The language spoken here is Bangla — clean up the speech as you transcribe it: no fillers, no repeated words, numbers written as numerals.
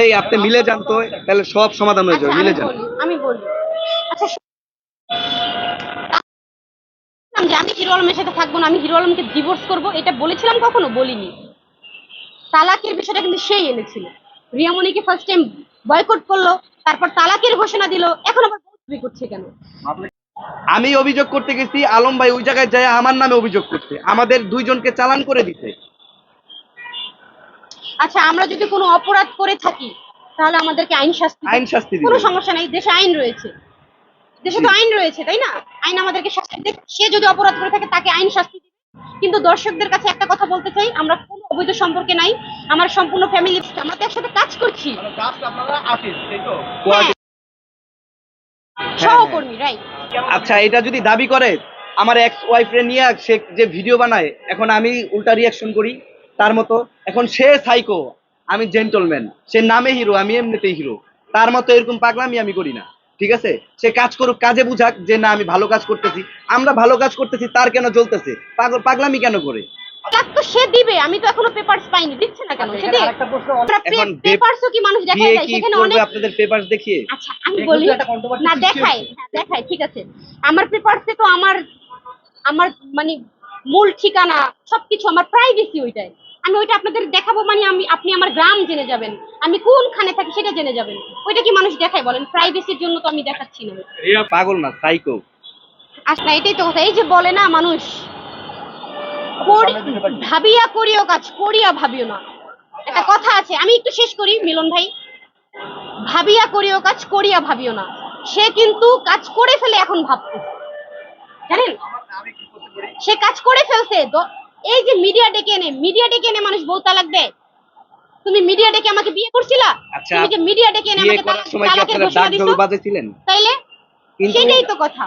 এই আপনি মিলে যান তো, তাহলে সব সমাধান হয়ে যাবে। আচ্ছা মিলে যান। আমি বলি আচ্ছা যে আমি হিরো আলমের সাথে থাকবো না, আমি হিরো আলমকে ডিভোর্স করবো, এটা বলেছিলাম কখনো? বলিনি। তালাকের বিষয়টা কিন্তু সেই এনেছিল। রিয়ামণিকে ফার্স্ট টাইম বয়কট করলো, তারপর তালাকের ঘোষণা দিল, এখন আবার বদলি করছে কেন? আমি অভিযোগ করতে গেছি, আলম ভাই ওই জায়গায় যায় আমার নামে অভিযোগ করতে, আমাদের দুইজনকে চালান করে দিতে। আচ্ছা আমরা যদি কোনো অপরাধ করে থাকি তাহলে আমাদেরকে আইন শাস্তি আইন শাস্তি কোনো দিবে। সমস্যা নেই, দেশে আইন রয়েছে, দেশে তো আইন রয়েছে, তাই না? আইন আমাদেরকে শাস্তি দেবে। সে যদি অপরাধ করে থাকে তাকে আইন শাস্তি দিবে। কিন্তু দর্শকদের কাছে একটা কথা বলতে চাই, আমরা কোনো অবৈধ সম্পর্কে নাই, আমার সম্পূর্ণ ফ্যামিলি, আমরা তো একসাথে কাজ করছি। হ্যাঁ, সহকর্মী, রাইট। আচ্ছা, এটা যদি দাবি করে আমার এক্স ওয়াইফ রে নিয়ে সে যে ভিডিও বানায়, এখন আমি উল্টা রিয়াকশন করি তার মতো। এখন সে সাইকো, আমি জেন্টলম্যান, সে নামে হিরো, আমি এমনিতেই হিরো। তার মতো এরকম পাগলামি আমি করি না, ঠিক আছে? সে কাজ করুক, কাজে বুঝাক যে না আমি ভালো কাজ করতেছি। আমরা ভালো কাজ করতেছি, তার কেন জ্বলতেছে? পাগলামি কেন করে? তার তো সে দিবে, আমি তো এখনো পেপারস পাইনি, দিচ্ছে না কেন? সে দেখ, এখন পেপারসও কি মানুষ দেখায় বিয়ে যায়? কি সেখানে করবে অনেক। আপনাদের পেপারস দেখিয়ে? আচ্ছা আমি বলি না, দেখাই, হ্যাঁ দেখাই, ঠিক আছে। আমার পেপারসে তো আমার আমার মানে মূল ঠিকানা সবকিছু, আমার প্রাইভেসি ওইটাই। আমি ওইটা আপনাদের দেখাবো মানে আপনি আমার গ্রাম জেনে যাবেন, আমি কোনখানে থাকি সেটা জেনে যাবেন। ওইটা কি মানুষ দেখায় বলেন? প্রাইভেসির জন্য তো আমি দেখাচ্ছি না। পাগল না, সাইকো। আসলে এটাই তো কথা, এই যে বলে না মানুষ, ভাবিয়া করিও কাজ, করিয়া ভাবিও না, একটা কথা আছে, আমি একটু শেষ করি মিলন ভাই। ভাবিয়া করিও কাজ, করিয়া ভাবিও না। সে কিন্তু কাজ করে ফেলে এখন ভাবতেছে, জানেন? সে কাজ করে ফেলছে। এই যে মিডিয়া ডেকে এনে মানুষ বউ তালাক দেয়। তুমি মিডিয়া ডেকে আমাকে বিয়ে করছিলা, আচ্ছা, তুমি যে মিডিয়া ডেকে এনে বিয়ে আমাকে করার সময় কি তালাকের আপনারা ঘোষণা ডাক দিছো, ঢোল বাজাইছিলেন? তাইলে কিন্তু সেটাই তো কথা।